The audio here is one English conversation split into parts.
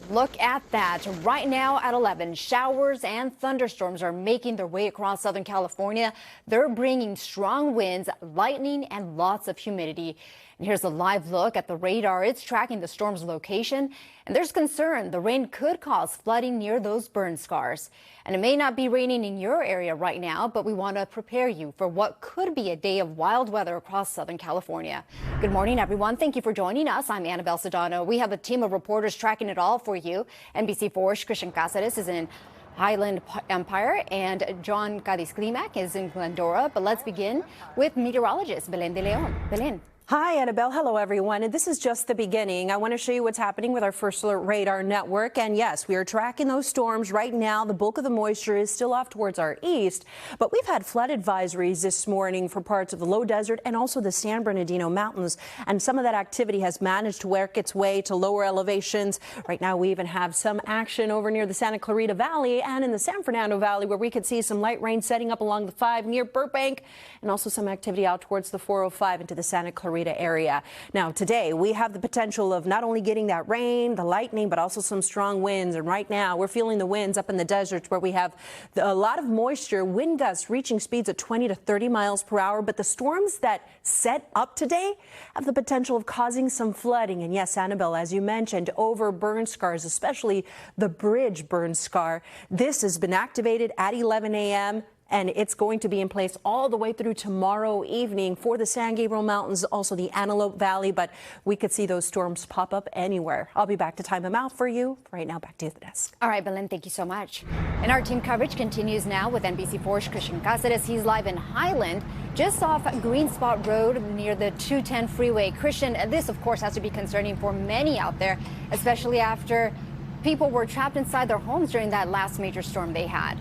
Look at that. Right now at 11, showers and thunderstorms are making their way across Southern California. They're bringing strong winds, lightning, and lots of humidity. And here's a live look at the radar. It's tracking the storm's location. And there's concern the rain could cause flooding near those burn scars. And it may not be raining in your area right now, but we want to prepare you for what could be a day of wild weather across Southern California. Good morning, everyone. Thank you for joining us. I'm Annabelle Sedano. We have a team of reporters tracking it all for you. NBC4's Christian Cáceres is in Highland Empire, and John Cadiz Climac is in Glendora. But let's begin with meteorologist Belen de Leon. Belen. Hi, Annabelle. Hello, everyone. And this is just the beginning. I want to show you what's happening with our First Alert Radar network. And yes, we are tracking those storms right now. The bulk of the moisture is still off towards our east, but we've had flood advisories this morning for parts of the low desert and also the San Bernardino Mountains. And some of that activity has managed to work its way to lower elevations. Right now, we even have some action over near the Santa Clarita Valley and in the San Fernando Valley, where we could see some light rain setting up along the 5 near Burbank, and also some activity out towards the 405 into the Santa Clarita area. Now, today we have the potential of not only getting that rain, the lightning, but also some strong winds. And right now we're feeling the winds up in the deserts where we have a lot of moisture, wind gusts reaching speeds of 20 to 30 miles per hour. But the storms that set up today have the potential of causing some flooding. And yes, Annabelle, as you mentioned, over burn scars, especially the bridge burn scar. This has been activated at 11 a.m. and it's going to be in place all the way through tomorrow evening for the San Gabriel Mountains, also the Antelope Valley, but we could see those storms pop up anywhere. I'll be back to time them out for you. Right now, back to the desk. All right, Belen, thank you so much. And our team coverage continues now with NBC4's Christian Cáceres. He's live in Highland, just off Green Spot Road near the 210 freeway. Christian, this, of course, has to be concerning for many out there, especially after people were trapped inside their homes during that last major storm they had.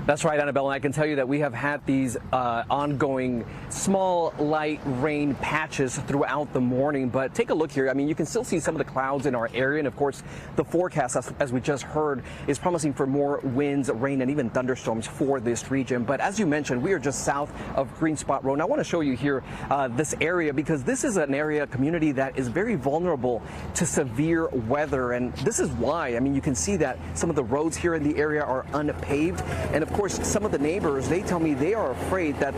That's right, Annabelle, and I can tell you that we have had these ongoing small light rain patches throughout the morning. But take a look here. I mean, you can still see some of the clouds in our area. And of course, the forecast, as we just heard, is promising for more winds, rain, and even thunderstorms for this region. But as you mentioned, we are just south of Green Spot Road. And I want to show you here this area, because this is an area, community that is very vulnerable to severe weather. And this is why. I mean, you can see that some of the roads here in the area are unpaved. And of course, some of the neighbors, they tell me they are afraid that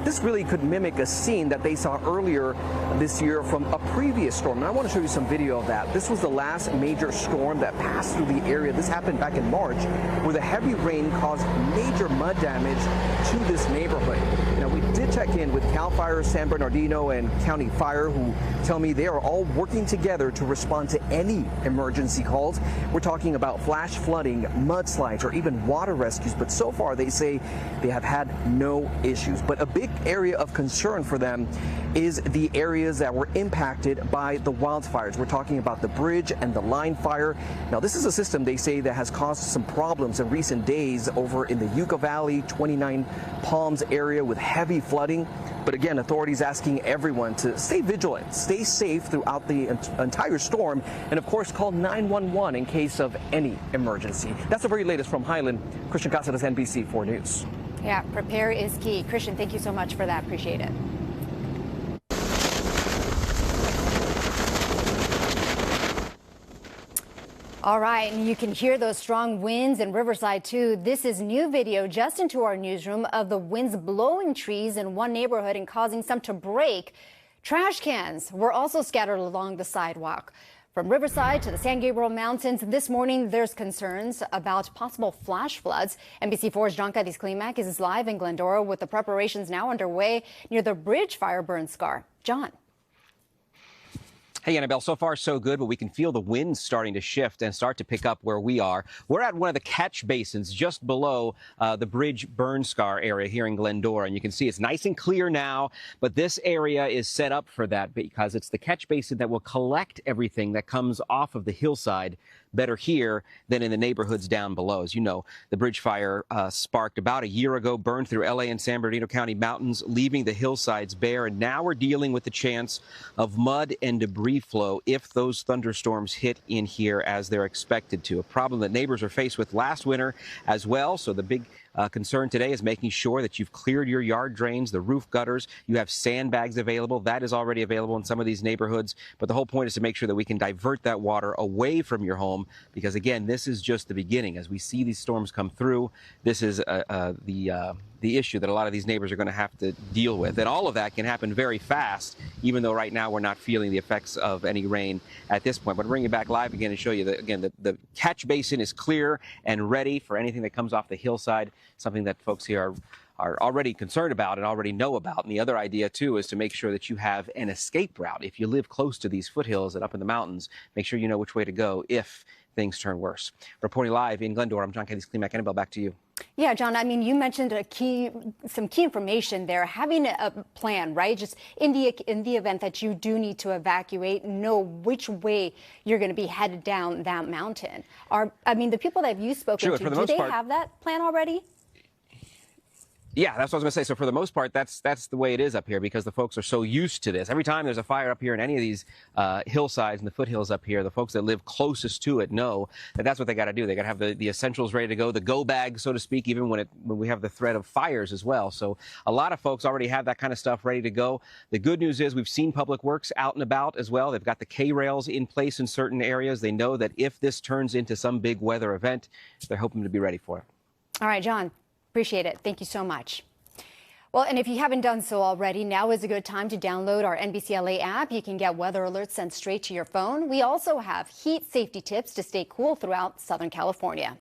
this really could mimic a scene that they saw earlier this year from a previous storm. And I want to show you some video of that. This was the last major storm that passed through the area. This happened back in March, where the heavy rain caused major mud damage to this neighborhood. Now, we did check in with CAL FIRE, San Bernardino, and County Fire, who tell me they are all working together to respond to any emergency calls. We're talking about flash flooding, mudslides, or even water rescues. But so far, they say they have had no issues. But a big area of concern for them is the areas that were impacted by the wildfires. We're talking about the bridge and the line fire. Now, this is a system they say that has caused some problems in recent days over in the Yucca Valley, 29 Palms area with heavy flooding. But again, authorities asking everyone to stay vigilant, stay safe throughout the entire storm, and of course, call 911 in case of any emergency. That's the very latest from Highland. Christian Cáceres, NBC4 News. Yeah, prepare is key. Christian, thank you so much for that. Appreciate it. All right, and you can hear those strong winds in Riverside, too. This is new video just into our newsroom of the winds blowing trees in one neighborhood and causing some to break. Trash cans were also scattered along the sidewalk. From Riverside to the San Gabriel Mountains, this morning there's concerns about possible flash floods. NBC4's John Cadiz Climac is live in Glendora with the preparations now underway near the bridge fire burn scar. John. Hey, Annabelle, so far so good, but we can feel the winds starting to shift and start to pick up where we are. We're at one of the catch basins just below the bridge burn scar area here in Glendora. And you can see it's nice and clear now, but this area is set up for that because it's the catch basin that will collect everything that comes off of the hillside better here than in the neighborhoods down below. As you know, the bridge fire sparked about a year ago, burned through LA and San Bernardino County mountains, leaving the hillsides bare. And now we're dealing with the chance of mud and debris flow if those thunderstorms hit in here as they're expected to. A problem that neighbors are faced with last winter as well. So the big concern today is making sure that you've cleared your yard drains, the roof gutters. You have sandbags available. That is already available in some of these neighborhoods. But the whole point is to make sure that we can divert that water away from your home, because again, this is just the beginning. As we see these storms come through, this is the issue that a lot of these neighbors are going to have to deal with. And all of that can happen very fast, even though right now we're not feeling the effects of any rain at this point. But bring you back live again and show you that, again, the catch basin is clear and ready for anything that comes off the hillside, something that folks here are already concerned about and already know about. And the other idea, too, is to make sure that you have an escape route. If you live close to these foothills and up in the mountains, make sure you know which way to go if things turn worse. Reporting live in Glendora, I'm John Kennedy's Clean Annabelle, back to you. Yeah, John, I mean, you mentioned some key information there. Having a plan, right? Just in the event that you do need to evacuate, know which way you're going to be headed down that mountain. The people that you've spoken to, do they have that plan already? Yeah, that's what I was going to say. So for the most part, that's the way it is up here, because the folks are so used to this. Every time there's a fire up here in any of these hillsides and the foothills up here, the folks that live closest to it know that that's what they got to do. They got to have the essentials ready to go, the go bag, so to speak, even when we have the threat of fires as well. So a lot of folks already have that kind of stuff ready to go. The good news is we've seen Public Works out and about as well. They've got the K-rails in place in certain areas. They know that if this turns into some big weather event, they're hoping to be ready for it. All right, John. Appreciate it. Thank you so much. Well, and if you haven't done so already, now is a good time to download our NBC LA app. You can get weather alerts sent straight to your phone. We also have heat safety tips to stay cool throughout Southern California.